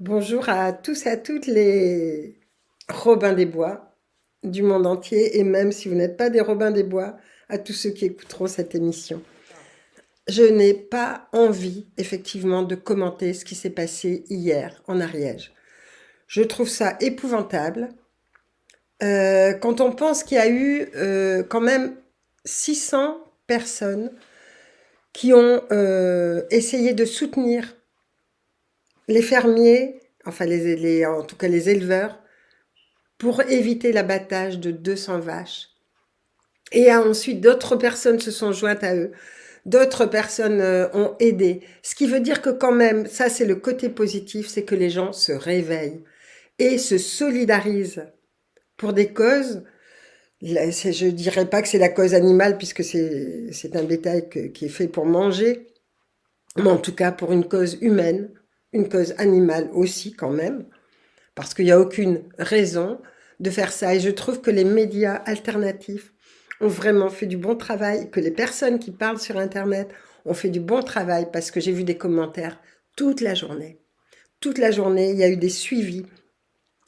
Bonjour à tous et à toutes les Robins des Bois du monde entier et même si vous n'êtes pas des Robins des Bois, à tous ceux qui écouteront cette émission. Je n'ai pas envie, effectivement, de commenter ce qui s'est passé hier en Ariège. Je trouve ça épouvantable. Quand on pense qu'il y a eu quand même 600 personnes qui ont essayé de soutenir les fermiers, enfin en tout cas les éleveurs, pour éviter l'abattage de 200 vaches. Et ensuite, d'autres personnes se sont jointes à eux. D'autres personnes ont aidé. Ce qui veut dire que quand même, ça c'est le côté positif, c'est que les gens se réveillent et se solidarisent pour des causes. Je ne dirais pas que c'est la cause animale puisque c'est un bétail qui est fait pour manger, mais en tout cas pour une cause humaine, une cause animale aussi quand même, parce qu'il n'y a aucune raison de faire ça. Et je trouve que les médias alternatifs ont vraiment fait du bon travail, que les personnes qui parlent sur Internet ont fait du bon travail, parce que j'ai vu des commentaires toute la journée. Toute la journée, il y a eu des suivis.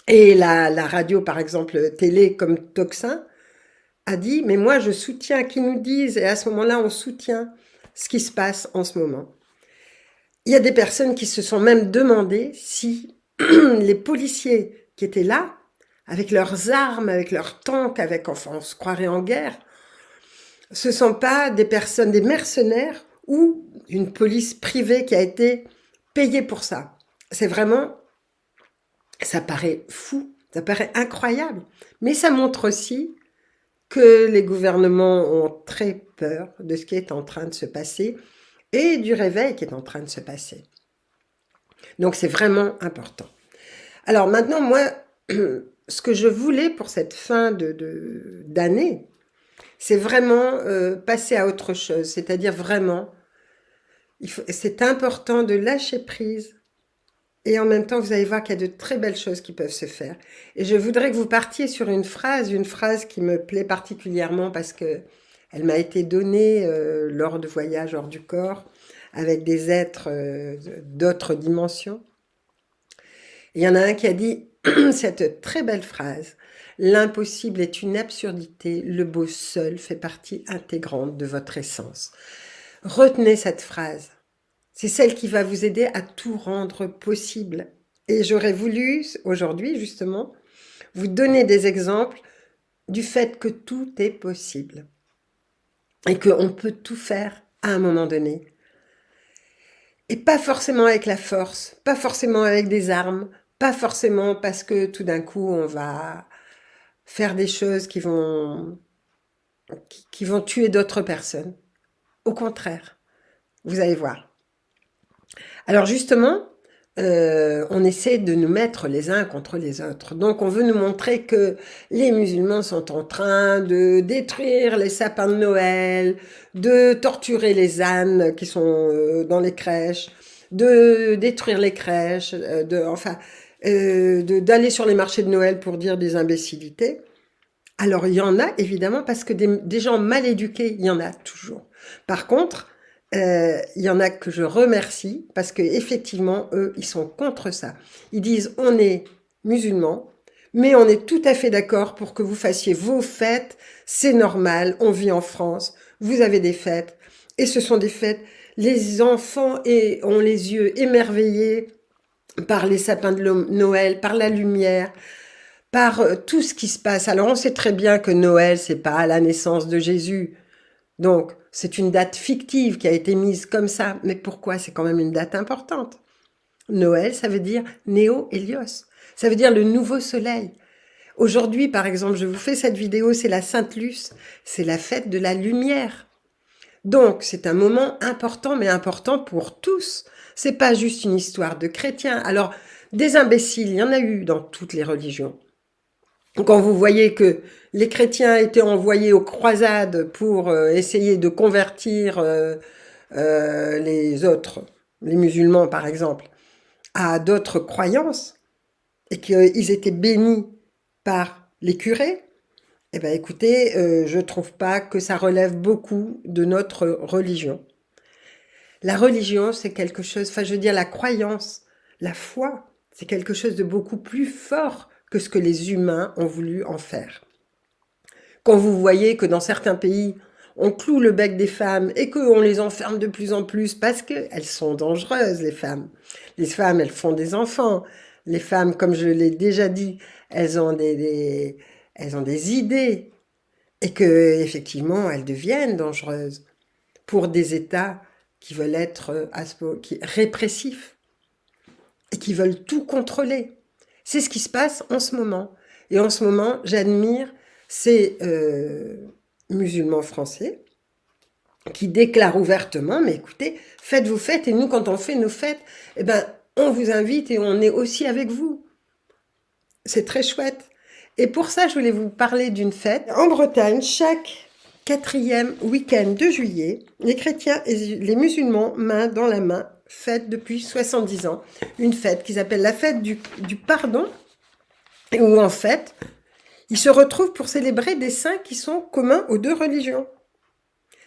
Et la radio, par exemple, télé comme Tocsin, a dit, mais moi je soutiens qu'ils nous disent, et à ce moment-là, on soutient ce qui se passe en ce moment. Il y a des personnes qui se sont même demandé si les policiers qui étaient là, avec leurs armes, avec leurs tanks, enfin on se croirait en guerre, ce ne sont pas des personnes, des mercenaires ou une police privée qui a été payée pour ça. C'est vraiment, ça paraît fou, ça paraît incroyable, mais ça montre aussi que les gouvernements ont très peur de ce qui est en train de se passer et du réveil qui est en train de se passer. Donc c'est vraiment important. Alors maintenant, moi, ce que je voulais pour cette fin d'année, c'est vraiment passer à autre chose. C'est-à-dire vraiment, c'est important de lâcher prise. Et en même temps, vous allez voir qu'il y a de très belles choses qui peuvent se faire. Et je voudrais que vous partiez sur une phrase qui me plaît particulièrement parce que elle m'a été donnée lors de voyages hors du corps avec des êtres d'autres dimensions. Il y en a un qui a dit cette très belle phrase: l'impossible est une absurdité, le beau seul fait partie intégrante de votre essence. Retenez cette phrase. C'est celle qui va vous aider à tout rendre possible. Et j'aurais voulu, aujourd'hui justement, vous donner des exemples du fait que tout est possible. Et qu'on peut tout faire à un moment donné. Et pas forcément avec la force, pas forcément avec des armes, pas forcément parce que tout d'un coup on va faire des choses qui vont tuer d'autres personnes. Au contraire, vous allez voir. Alors justement, on essaie de nous mettre les uns contre les autres. Donc on veut nous montrer que les musulmans sont en train de détruire les sapins de Noël, de torturer les ânes qui sont dans les crèches, de détruire les crèches, d'aller sur les marchés de Noël pour dire des imbécilités. Alors il y en a évidemment parce que des gens mal éduqués, il y en a toujours. Par contre, il y en a que je remercie parce qu'effectivement, eux, ils sont contre ça. Ils disent, on est musulmans, mais on est tout à fait d'accord pour que vous fassiez vos fêtes, c'est normal, on vit en France, vous avez des fêtes, et ce sont des fêtes, les enfants ont les yeux émerveillés par les sapins de Noël, par la lumière, par tout ce qui se passe. Alors on sait très bien que Noël, c'est pas la naissance de Jésus, donc, c'est une date fictive qui a été mise comme ça. Mais pourquoi? C'est quand même une date importante. Noël, ça veut dire Néo-Hélios. Ça veut dire le nouveau soleil. Aujourd'hui, par exemple, je vous fais cette vidéo, c'est la Sainte-Luce. C'est la fête de la lumière. Donc, c'est un moment important, mais important pour tous. C'est pas juste une histoire de chrétiens. Alors, des imbéciles, il y en a eu dans toutes les religions. Quand vous voyez que les chrétiens étaient envoyés aux croisades pour essayer de convertir les autres, les musulmans par exemple, à d'autres croyances, et qu'ils étaient bénis par les curés, eh bien écoutez, je ne trouve pas que ça relève beaucoup de notre religion. La religion, c'est quelque chose, enfin je veux dire la croyance, la foi, C'est quelque chose de beaucoup plus fort que ce que les humains ont voulu en faire. Quand vous voyez que dans certains pays, on cloue le bec des femmes et qu'on les enferme de plus en plus parce qu'elles sont dangereuses, les femmes. Les femmes, elles font des enfants. Les femmes, comme je l'ai déjà dit, elles ont elles ont des idées et que effectivement, elles deviennent dangereuses pour des États qui veulent être répressifs et qui veulent tout contrôler. C'est ce qui se passe en ce moment. Et en ce moment, j'admire ces musulmans français qui déclarent ouvertement, mais écoutez, faites vos fêtes, et nous, quand on fait nos fêtes, eh ben, on vous invite et on est aussi avec vous. C'est très chouette. Et pour ça, je voulais vous parler d'une fête. En Bretagne, chaque 4e week-end de juillet, les chrétiens et les musulmans, main dans la main, fêtent depuis 70 ans une fête qu'ils appellent la fête du pardon, où en fait, ils se retrouvent pour célébrer des saints qui sont communs aux deux religions.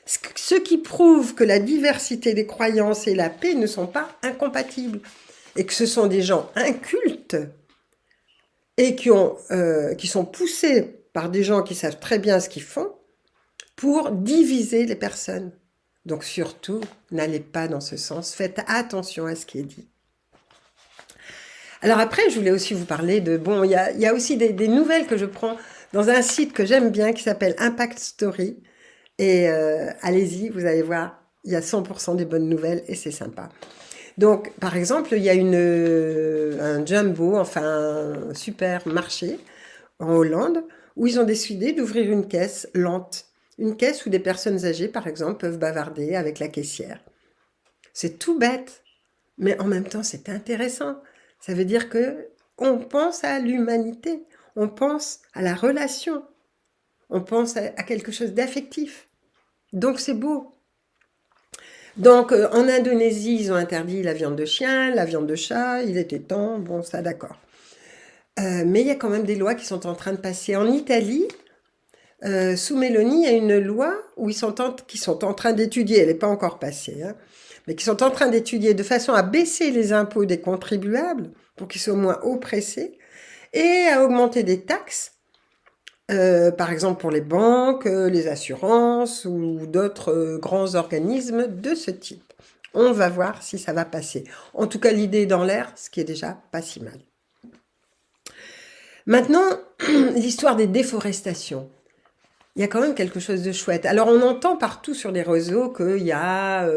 Ce qui prouve que la diversité des croyances et la paix ne sont pas incompatibles, et que ce sont des gens incultes et qui sont poussés par des gens qui savent très bien ce qu'ils font pour diviser les personnes. Donc surtout, n'allez pas dans ce sens, faites attention à ce qui est dit. Alors après, je voulais aussi vous parler de... Bon, il y a aussi des nouvelles que je prends dans un site que j'aime bien qui s'appelle Impact Story. Et allez-y, vous allez voir, il y a 100% des bonnes nouvelles et c'est sympa. Donc, par exemple, il y a un Jumbo, enfin un supermarché en Hollande, où ils ont décidé d'ouvrir une caisse lente. Une caisse où des personnes âgées, par exemple, peuvent bavarder avec la caissière. C'est tout bête, mais en même temps, c'est intéressant. Ça veut dire que on pense à l'humanité, on pense à la relation, on pense à quelque chose d'affectif. Donc, c'est beau. Donc, en Indonésie, ils ont interdit la viande de chien, la viande de chat, il était temps, bon, ça d'accord. Mais il y a quand même des lois qui sont en train de passer. En Italie, sous Meloni, il y a une loi où qui sont en train d'étudier, elle n'est pas encore passée, hein, mais qui sont en train d'étudier de façon à baisser les impôts des contribuables pour qu'ils soient moins oppressés et à augmenter des taxes, par exemple pour les banques, les assurances ou d'autres grands organismes de ce type. On va voir si ça va passer. En tout cas, l'idée est dans l'air, ce qui est déjà pas si mal. Maintenant, l'histoire des déforestations. Il y a quand même quelque chose de chouette. Alors, on entend partout sur les réseaux qu'il y a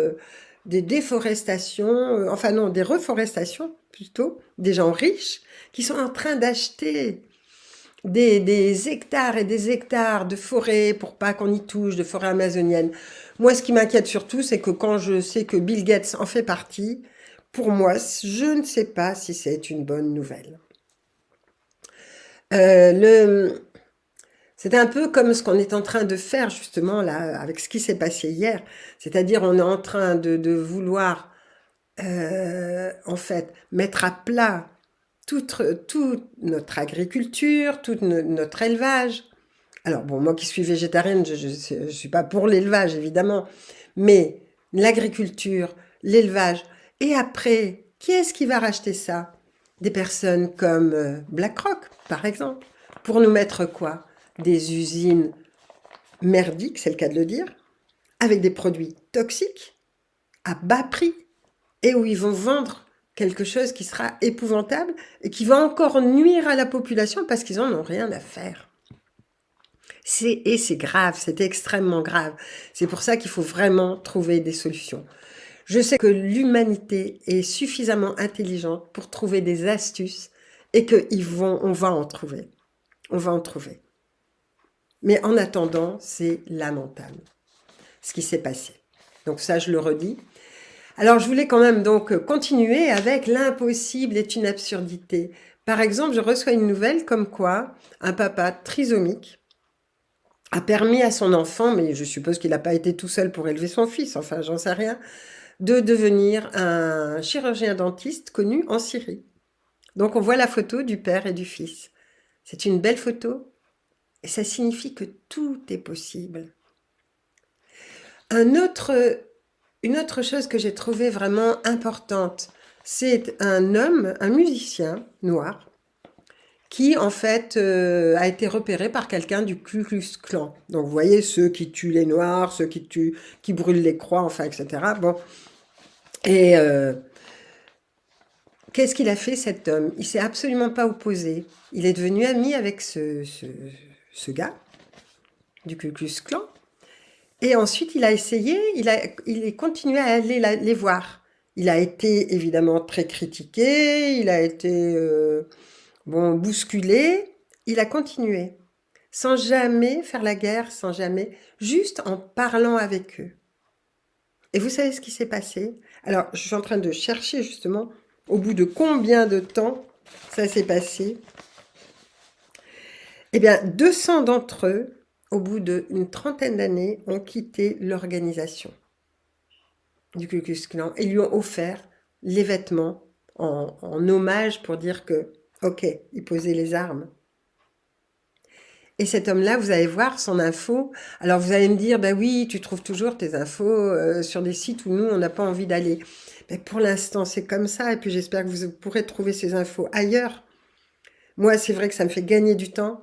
des déforestations, enfin non, des reforestations plutôt, des gens riches qui sont en train d'acheter des hectares et des hectares de forêt pour pas qu'on y touche, de forêt amazonienne. Moi, ce qui m'inquiète surtout, c'est que quand je sais que Bill Gates en fait partie, pour moi, je ne sais pas si c'est une bonne nouvelle. C'est un peu comme ce qu'on est en train de faire justement là, avec ce qui s'est passé hier. C'est-à-dire, on est en train de vouloir, en fait, mettre à plat toute notre agriculture, tout notre élevage. Alors bon, moi qui suis végétarienne, je ne suis pas pour l'élevage évidemment, mais l'agriculture, l'élevage, et après, qui est-ce qui va racheter ça? Des personnes comme BlackRock, par exemple, pour nous mettre quoi? Des usines merdiques, c'est le cas de le dire, avec des produits toxiques, à bas prix, et où ils vont vendre quelque chose qui sera épouvantable et qui va encore nuire à la population parce qu'ils n'en ont rien à faire. Et c'est grave, c'est extrêmement grave. C'est pour ça qu'il faut vraiment trouver des solutions. Je sais que l'humanité est suffisamment intelligente pour trouver des astuces et on va en trouver. On va en trouver. Mais en attendant, c'est lamentable ce qui s'est passé. Donc ça, je le redis. Alors, je voulais quand même donc continuer avec l'impossible est une absurdité. Par exemple, je reçois une nouvelle comme quoi un papa trisomique a permis à son enfant, mais je suppose qu'il n'a pas été tout seul pour élever son fils, enfin, j'en sais rien, de devenir un chirurgien dentiste connu en Syrie. Donc, on voit la photo du père et du fils. C'est une belle photo et ça signifie que tout est possible. Une autre chose que j'ai trouvée vraiment importante C'est un homme, un musicien noir, qui en fait a été repéré par quelqu'un du Ku Klux Klan. Donc vous voyez, ceux qui tuent les Noirs, ceux qui brûlent les croix, enfin, etc. Bon. Et qu'est-ce qu'il a fait cet homme? Il s'est absolument pas opposé. Il est devenu ami avec ce gars du Ku Klux Klan. Et ensuite, il a essayé, il est continué à aller les voir. Il a été évidemment très critiqué, il a été bon, bousculé. Il a continué, sans jamais faire la guerre, sans jamais, juste en parlant avec eux. Et vous savez ce qui s'est passé? Alors, je suis en train de chercher justement au bout de combien de temps ça s'est passé. Eh bien, 200 d'entre eux, au bout d'une trentaine d'années, ont quitté l'organisation du Ku Klux Klan et lui ont offert les vêtements en hommage pour dire que, ok, il posait les armes. Et cet homme-là, vous allez voir son info. Alors vous allez me dire, bah oui, tu trouves toujours tes infos sur des sites où nous, on n'a pas envie d'aller. Mais pour l'instant, c'est comme ça. Et puis j'espère que vous pourrez trouver ces infos ailleurs. Moi, c'est vrai que ça me fait gagner du temps,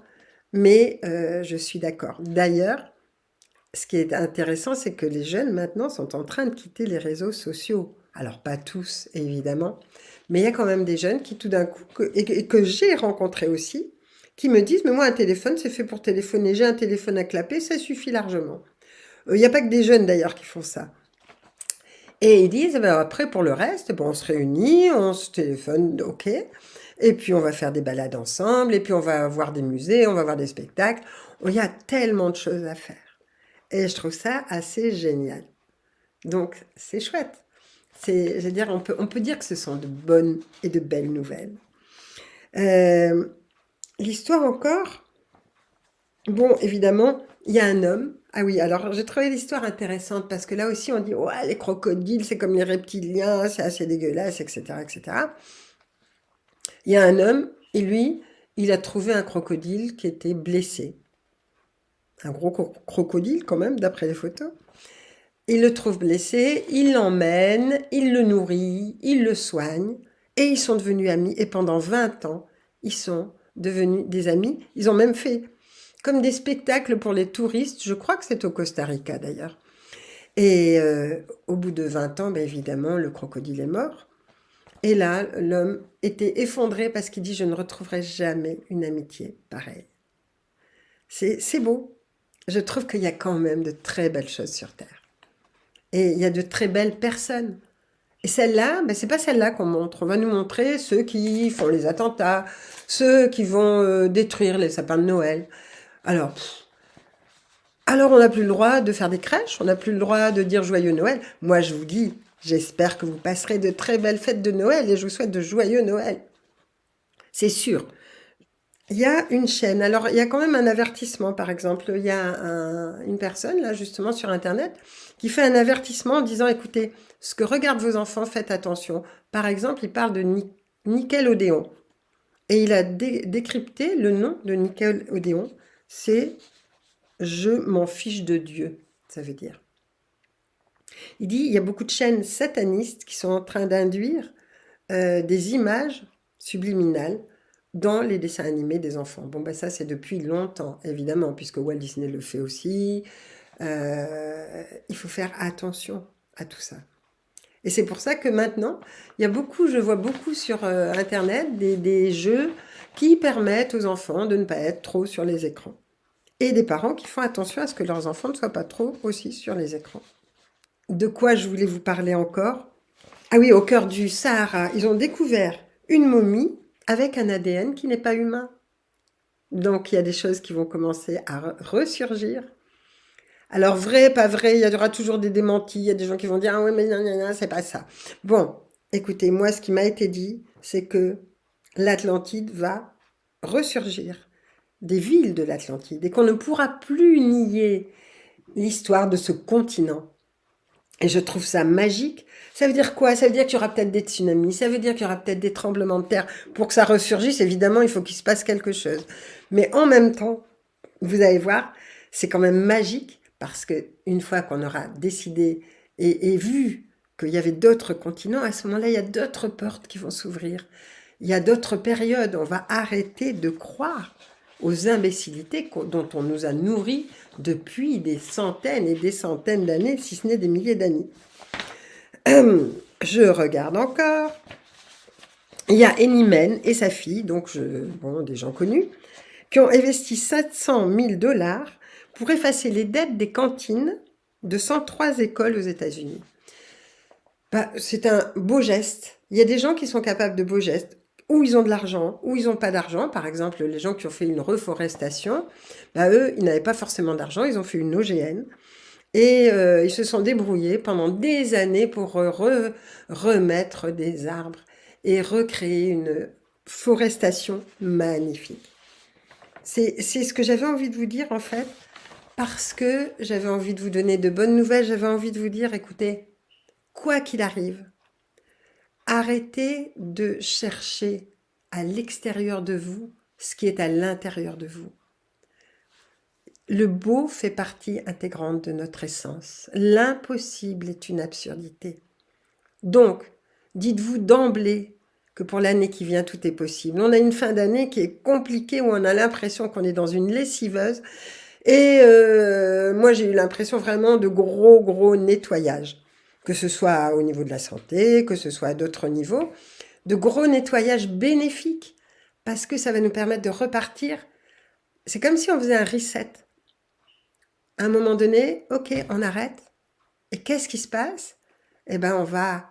mais je suis d'accord. D'ailleurs, ce qui est intéressant, c'est que les jeunes maintenant sont en train de quitter les réseaux sociaux. Alors pas tous, évidemment, mais il y a quand même des jeunes qui tout d'un coup, et que j'ai rencontrés aussi, qui me disent, mais moi un téléphone c'est fait pour téléphoner, j'ai un téléphone à clapper, ça suffit largement. Il n'y a pas que des jeunes d'ailleurs qui font ça. Et ils disent, ben, après pour le reste, bon, on se réunit, on se téléphone, ok, et puis on va faire des balades ensemble, et puis on va voir des musées, on va voir des spectacles. Il y a tellement de choses à faire. Et je trouve ça assez génial. Donc, c'est chouette. Je veux dire, on peut dire que ce sont de bonnes et de belles nouvelles. L'histoire encore, bon, évidemment, il y a un homme. Ah oui, alors j'ai trouvé l'histoire intéressante parce que là aussi on dit, ouais, les crocodiles, c'est comme les reptiliens, c'est assez dégueulasse, etc., etc. Il y a un homme, et lui, il a trouvé un crocodile qui était blessé. Un gros crocodile quand même, d'après les photos. Il le trouve blessé, il l'emmène, il le nourrit, il le soigne, et ils sont devenus amis. Et pendant 20 ans, ils sont devenus des amis. Ils ont même fait comme des spectacles pour les touristes. Je crois que c'est au Costa Rica d'ailleurs. Et au bout de 20 ans, ben évidemment, le crocodile est mort. Et là, l'homme était effondré parce qu'il dit, je ne retrouverai jamais une amitié pareille. C'est beau. Je trouve qu'il y a quand même de très belles choses sur Terre. Et il y a de très belles personnes. Et celle-là, ben, c'est pas celle-là qu'on montre. On va nous montrer ceux qui font les attentats, ceux qui vont détruire les sapins de Noël. Alors, on n'a plus le droit de faire des crèches, on n'a plus le droit de dire joyeux Noël. Moi, je vous dis, j'espère que vous passerez de très belles fêtes de Noël et je vous souhaite de joyeux Noël. C'est sûr. Il y a une chaîne. Alors, il y a quand même un avertissement, par exemple. Il y a une personne, là, justement, sur Internet, qui fait un avertissement en disant, écoutez, ce que regardent vos enfants, faites attention. Par exemple, il parle de Nickelodeon. Et il a décrypté le nom de Nickelodeon. C'est « Je m'en fiche de Dieu », ça veut dire. Il dit, il y a beaucoup de chaînes satanistes qui sont en train d'induire des images subliminales dans les dessins animés des enfants. Bon, ben ça, c'est depuis longtemps, évidemment, puisque Walt Disney le fait aussi. Il faut faire attention à tout ça. Et c'est pour ça que maintenant, je vois beaucoup sur Internet des jeux qui permettent aux enfants de ne pas être trop sur les écrans. Et des parents qui font attention à ce que leurs enfants ne soient pas trop aussi sur les écrans. De quoi je voulais vous parler encore? Ah oui, au cœur du Sahara, ils ont découvert une momie avec un ADN qui n'est pas humain. Donc il y a des choses qui vont commencer à ressurgir. Alors vrai, pas vrai, il y aura toujours des démentis, il y a des gens qui vont dire « Ah ouais, mais non, c'est pas ça ». Bon, écoutez, moi ce qui m'a été dit, c'est que l'Atlantide va ressurgir, des villes de l'Atlantide, et qu'on ne pourra plus nier l'histoire de ce continent. Et je trouve ça magique. Ça veut dire quoi? Ça veut dire qu'il y aura peut-être des tsunamis, ça veut dire qu'il y aura peut-être des tremblements de terre. Pour que ça ressurgisse, évidemment, il faut qu'il se passe quelque chose. Mais en même temps, vous allez voir, c'est quand même magique, parce qu'une fois qu'on aura décidé et vu qu'il y avait d'autres continents, à ce moment-là, il y a d'autres portes qui vont s'ouvrir. Il y a d'autres périodes. On va arrêter de croire aux imbécilités dont on nous a nourris depuis des centaines et des centaines d'années, si ce n'est des milliers d'années. Je regarde encore. Il y a Enimen et sa fille, donc des gens connus, qui ont investi 700 000 $ pour effacer les dettes des cantines de 103 écoles aux États-Unis. C'est un beau geste. Il y a des gens qui sont capables de beaux gestes, où ils ont de l'argent, où ils n'ont pas d'argent. Par exemple, les gens qui ont fait une reforestation, eux, ils n'avaient pas forcément d'argent, ils ont fait une OGN. Et ils se sont débrouillés pendant des années pour remettre des arbres et recréer une forestation magnifique. C'est ce que j'avais envie de vous dire en fait, parce que j'avais envie de vous donner de bonnes nouvelles, j'avais envie de vous dire, écoutez, quoi qu'il arrive, arrêtez de chercher à l'extérieur de vous ce qui est à l'intérieur de vous. Le beau fait partie intégrante de notre essence. L'impossible est une absurdité. Donc, dites-vous d'emblée que pour l'année qui vient, tout est possible. On a une fin d'année qui est compliquée, où on a l'impression qu'on est dans une lessiveuse. Et moi, j'ai eu l'impression vraiment de gros nettoyage. Que ce soit au niveau de la santé, que ce soit à d'autres niveaux. De gros nettoyage bénéfiques. Parce que ça va nous permettre de repartir. C'est comme si on faisait un reset. À un moment donné, ok, on arrête. Et qu'est-ce qui se passe? Eh bien, on va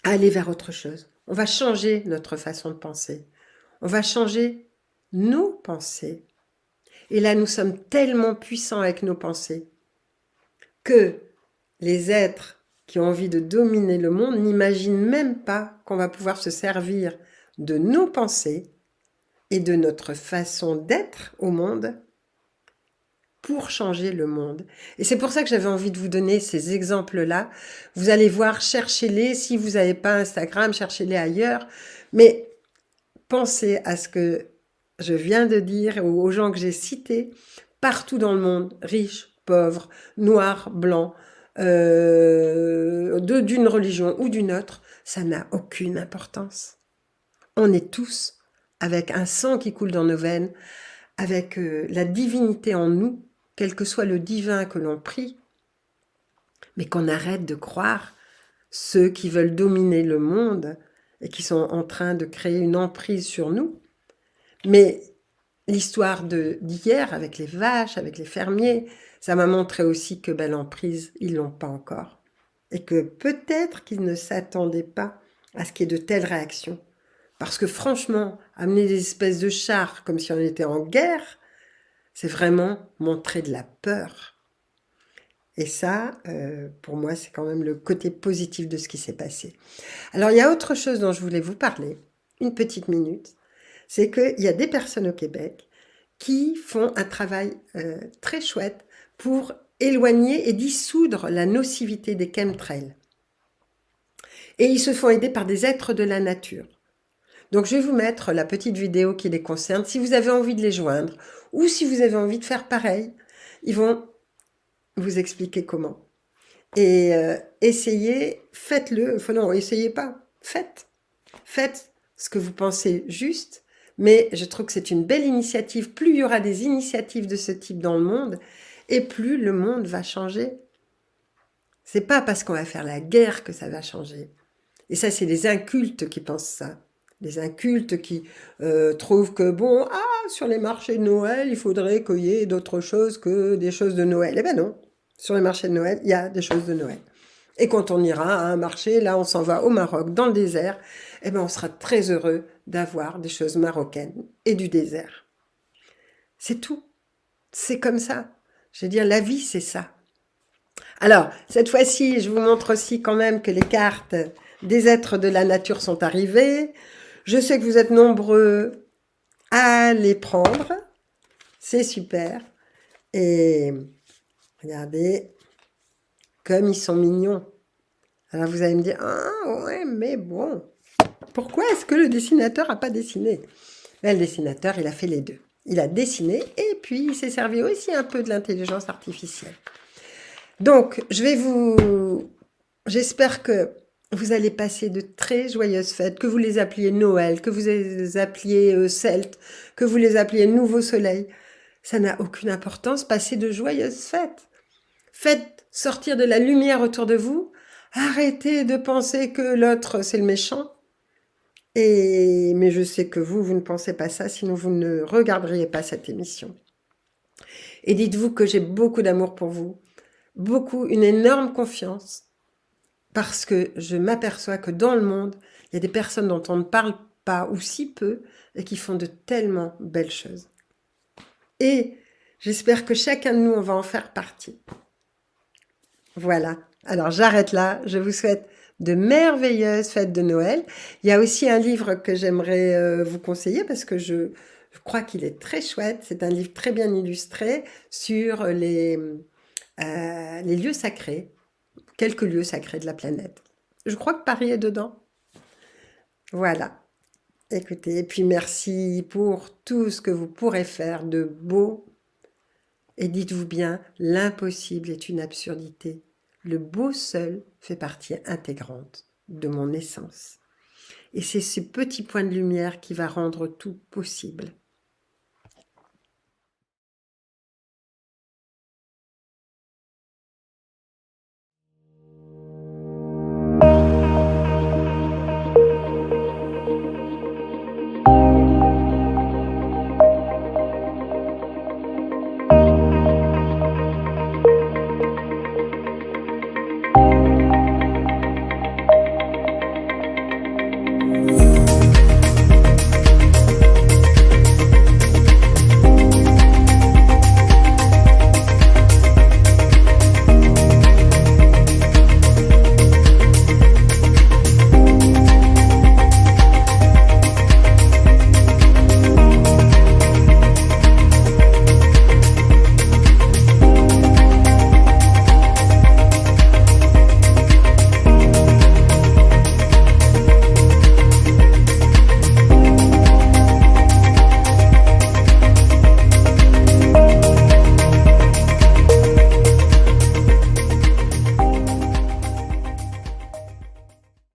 aller vers autre chose. On va changer notre façon de penser. On va changer nos pensées. Et là, nous sommes tellement puissants avec nos pensées que les êtres qui ont envie de dominer le monde n'imaginent même pas qu'on va pouvoir se servir de nos pensées et de notre façon d'être au monde pour changer le monde. Et c'est pour ça que j'avais envie de vous donner ces exemples-là. Vous allez voir, cherchez-les. Si vous n'avez pas Instagram, cherchez-les ailleurs. Mais pensez à ce que je viens de dire aux gens que j'ai cités, partout dans le monde, riches, pauvres, noirs, blancs, d'une religion ou d'une autre, ça n'a aucune importance. On est tous avec un sang qui coule dans nos veines, avec la divinité en nous, quel que soit le divin que l'on prie, mais qu'on arrête de croire ceux qui veulent dominer le monde et qui sont en train de créer une emprise sur nous. Mais l'histoire d'hier avec les vaches, avec les fermiers, ça m'a montré aussi que l'emprise, ils l'ont pas encore. Et que peut-être qu'ils ne s'attendaient pas à ce qu'il y ait de telles réactions. Parce que franchement, amener des espèces de chars comme si on était en guerre, c'est vraiment montrer de la peur. Et ça, pour moi, c'est quand même le côté positif de ce qui s'est passé. Alors, il y a autre chose dont je voulais vous parler, une petite minute, c'est qu'il y a des personnes au Québec qui font un travail très chouette pour éloigner et dissoudre la nocivité des chemtrails. Et ils se font aider par des êtres de la nature. Donc, je vais vous mettre la petite vidéo qui les concerne. Si vous avez envie de les joindre ou si vous avez envie de faire pareil, ils vont vous expliquer comment. Et essayez, faites-le. Enfin non, essayez pas. Faites. Faites ce que vous pensez juste. Mais je trouve que c'est une belle initiative. Plus il y aura des initiatives de ce type dans le monde, et plus le monde va changer. C'est pas parce qu'on va faire la guerre que ça va changer. Et ça, c'est les incultes qui pensent ça. Les incultes qui trouvent que, sur les marchés de Noël, il faudrait qu'il y ait d'autres choses que des choses de Noël. Eh ben non, sur les marchés de Noël, il y a des choses de Noël. Et quand on ira à un marché, là, on s'en va au Maroc, dans le désert, eh ben on sera très heureux d'avoir des choses marocaines et du désert. C'est tout. C'est comme ça. Je veux dire, la vie, c'est ça. Alors, cette fois-ci, je vous montre aussi quand même que les cartes des êtres de la nature sont arrivées. Je sais que vous êtes nombreux à les prendre. C'est super. Et regardez, comme ils sont mignons. Alors vous allez me dire, ah ouais, mais bon, pourquoi est-ce que le dessinateur n'a pas dessiné? Le dessinateur, il a fait les deux. Il a dessiné et puis il s'est servi aussi un peu de l'intelligence artificielle. Donc, je vais vous J'espère que vous allez passer de très joyeuses fêtes, que vous les appeliez Noël, que vous les appeliez Celte, que vous les appeliez Nouveau Soleil. Ça n'a aucune importance. Passez de joyeuses fêtes. Faites sortir de la lumière autour de vous. Arrêtez de penser que l'autre, c'est le méchant. Mais je sais que vous ne pensez pas ça, sinon vous ne regarderiez pas cette émission. Et dites-vous que j'ai beaucoup d'amour pour vous, beaucoup, une énorme confiance, parce que je m'aperçois que dans le monde, il y a des personnes dont on ne parle pas ou si peu et qui font de tellement belles choses. Et j'espère que chacun de nous, on va en faire partie. Voilà. Alors j'arrête là. Je vous souhaite de merveilleuses fêtes de Noël. Il y a aussi un livre que j'aimerais vous conseiller parce que je crois qu'il est très chouette. C'est un livre très bien illustré sur les lieux sacrés, quelques lieux sacrés de la planète. Je crois que Paris est dedans. Voilà. Écoutez, et puis merci pour tout ce que vous pourrez faire de beau. Et dites-vous bien, l'impossible est une absurdité. Le beau seul fait partie intégrante de mon essence. Et c'est ce petit point de lumière qui va rendre tout possible.